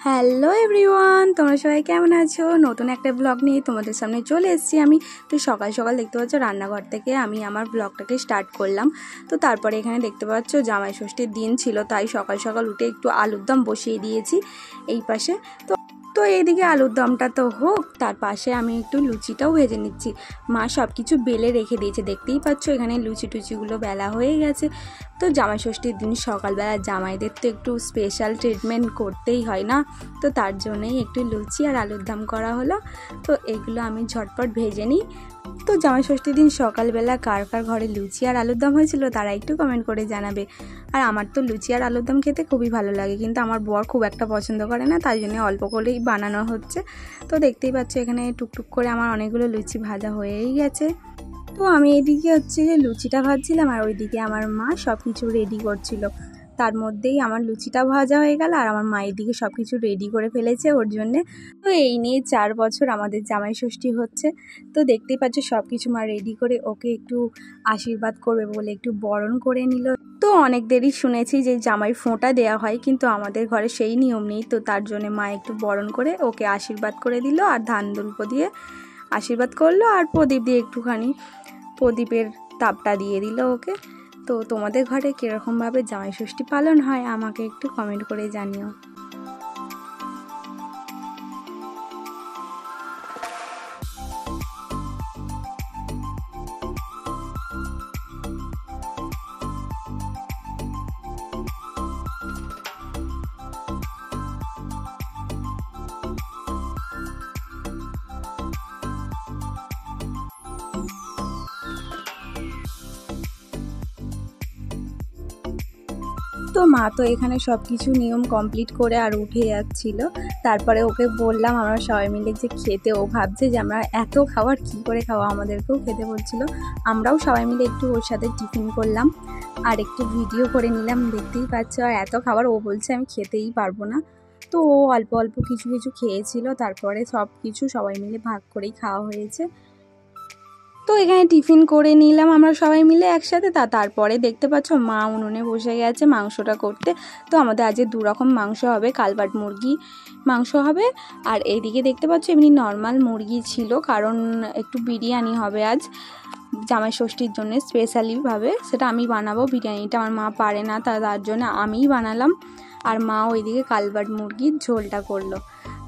Hello everyone, তোমরা সবাই কেমন আছো? নতুন একটা ব্লগ নিয়ে তোমাদের সামনে চলে এসেছি আমি। তো সকাল সকাল দেখতে পাচ্ছ রান্নাঘর থেকে আমি আমার ব্লগটাকে স্টার্ট করলাম। তো তারপরে এখানে দেখতে পাচ্ছ জামাই ষষ্ঠীর দিন ছিল, তাই সকাল সকাল উঠে একটু আলুর দম বসিয়ে দিয়েছি এই পাশে। তো এইদিকে আলুর দমটা তো হোক, তার পাশে আমি একটু লুচিটাও ভেজে নিচ্ছি। মা সব কিছু বেলে রেখে দিয়েছে, দেখতেই পাচ্ছ এখানে লুচি টুচিগুলো বেলা হয়ে গেছে। তো জামাই ষষ্ঠীর দিন সকালবেলা জামাইদের তো একটু স্পেশাল ট্রিটমেন্ট করতেই হয় না, তো তার জন্যই একটু লুচি আর আলুর দম করা হলো। তো এগুলো আমি ঝটপট ভেজে নিই। তো জামাই ষষ্ঠীর দিন সকালবেলা কার কার ঘরে লুচি আর আলুর দম হয়েছিল তারা একটু কমেন্ট করে জানাবে। আর আমার তো লুচি আর আলুর দম খেতে খুবই ভালো লাগে, কিন্তু আমার বর খুব একটা পছন্দ করে না, তাই জন্য অল্প করেই বানানো হচ্ছে। তো দেখতেই পাচ্ছ এখানে টুকটুক করে আমার অনেকগুলো লুচি ভাজা হয়েই গেছে। তো আমি এদিকে হচ্ছে যে লুচিটা ভাজছিলাম আর ওইদিকে আমার মা সব কিছু রেডি করছিল। তার মধ্যেই আমার লুচিটা ভাজা হয়ে গেল আর আমার মায়ের দিকে সব কিছু রেডি করে ফেলেছে ওর জন্যে। তো এই নিয়ে 4 বছর আমাদের জামাই ষষ্ঠী হচ্ছে। তো দেখতেই পাচ্ছ সব কিছু মা রেডি করে ওকে একটু আশীর্বাদ করবে বলে একটু বরণ করে নিল। তো অনেক দেরি শুনেছি যে জামাই ফোঁটা দেওয়া হয়, কিন্তু আমাদের ঘরে সেই নিয়ম নেই, তো তার জন্য মা একটু বরণ করে ওকে আশীর্বাদ করে দিল আর ধান দুল্প দিয়ে আশীর্বাদ করলো আর প্রদীপ দিয়ে একটুখানি প্রদীপের তাপটা দিয়ে দিল ওকে। তো তোমাদের ঘরে কীরকমভাবে জামাই ষষ্ঠী পালন হয় আমাকে একটু কমেন্ট করে জানিও। তো মা তো এখানে সব কিছু নিয়ম কমপ্লিট করে আর উঠে যাচ্ছিল। তারপরে ওকে বললাম আমরা সবাই মিলে যে খেতে, ও ভাবছে যে আমরা এত খাবার কী করে খাওয়া, আমাদেরকেও খেতে বলছিল। আমরাও সবাই মিলে একটু ওর সাথে টিফিন করলাম আর একটু ভিডিও করে নিলাম, দেখতেই পাচ্ছ। আর এত খাবার ও বলছে আমি খেতেই পারবো না, তো ও অল্প অল্প কিছু কিছু খেয়েছিল। তারপরে সব কিছু সবাই মিলে ভাগ করেই খাওয়া হয়েছে। তো এখানে টিফিন করে নিলাম আমরা সবাই মিলে একসাথে। তারপরে দেখতে পাচ্ছ মা উনুনে বসে গেছে মাংসটা করতে। তো আমাদের আজকে 2 রকম মাংস হবে, কালবাট মুরগি মাংস হবে আর এইদিকে দেখতে পাচ্ছ এমনি নর্মাল মুরগি ছিল, কারণ একটু বিরিয়ানি হবে আজ জামাই ষষ্ঠীর জন্য স্পেশালিভাবে। সেটা আমি বানাবো, বিরিয়ানিটা আমার মা পারে না, তার জন্য আমিই বানালাম। আর মা ওইদিকে কালবাট মুরগির ঝোলটা করলো।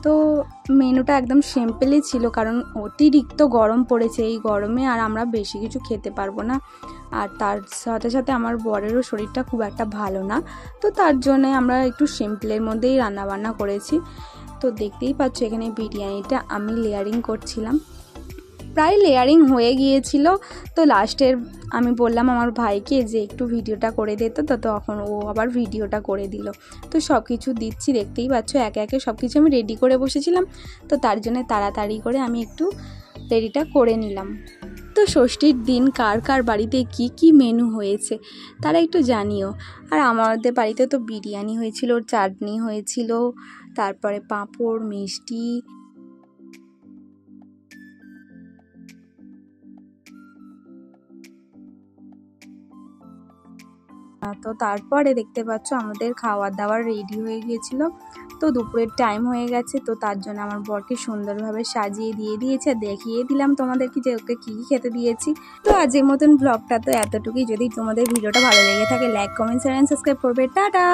তো মেনুটা একদম সিম্পলই ছিল, কারণ অতিরিক্ত গরম পড়েছে এই গরমে আর আমরা বেশি কিছু খেতে পারবো না। আর তার সাথে সাথে আমার বরেরও শরীরটা খুব একটা ভালো না, তো তার জন্যে আমরা একটু সিম্পলের মধ্যেই রান্নাবান্না করেছি। তো দেখতেই পাচ্ছ এখানে বিরিয়ানিটা আমি লেয়ারিং করছিলাম, প্রায় লেয়ারিং হয়ে গিয়েছিল। তো লাস্টের আমি বললাম আমার ভাইকে যে একটু ভিডিওটা করে দিত, তো তখন ও আবার ভিডিওটা করে দিল। তো সব কিছু দিচ্ছি, দেখতেই পাচ্ছ একে একে সব কিছু আমি রেডি করে বসেছিলাম, তো তার জন্য তাড়াতাড়ি করে আমি একটু রেডিটা করে নিলাম। তো ষষ্ঠীর দিন কার কার বাড়িতে কি কি মেনু হয়েছে তারা একটু জানিও। আর আমাদের বাড়িতে তো বিরিয়ানি হয়েছিল, চাটনি হয়েছিল, তারপরে পাঁপড়, মিষ্টি। তো তারপরে দেখতে পাচ্ছ আমাদের খাওয়ার দাওয়ার রেডি হয়ে গিয়েছিল। তো দুপুরের টাইম হয়ে গেছে, তো তার জন্য আমার বরকে সুন্দরভাবে সাজিয়ে দিয়ে দিয়েছে, দেখিয়ে দিলাম তোমাদেরকে যে ওকে কী কী খেতে দিয়েছি। তো আজকের মতন ব্লগটা তো এতটুকুই। যদি তোমাদের ভিডিওটা ভালো লেগে থাকে like, comment, share and subscribe করবে। টাটা।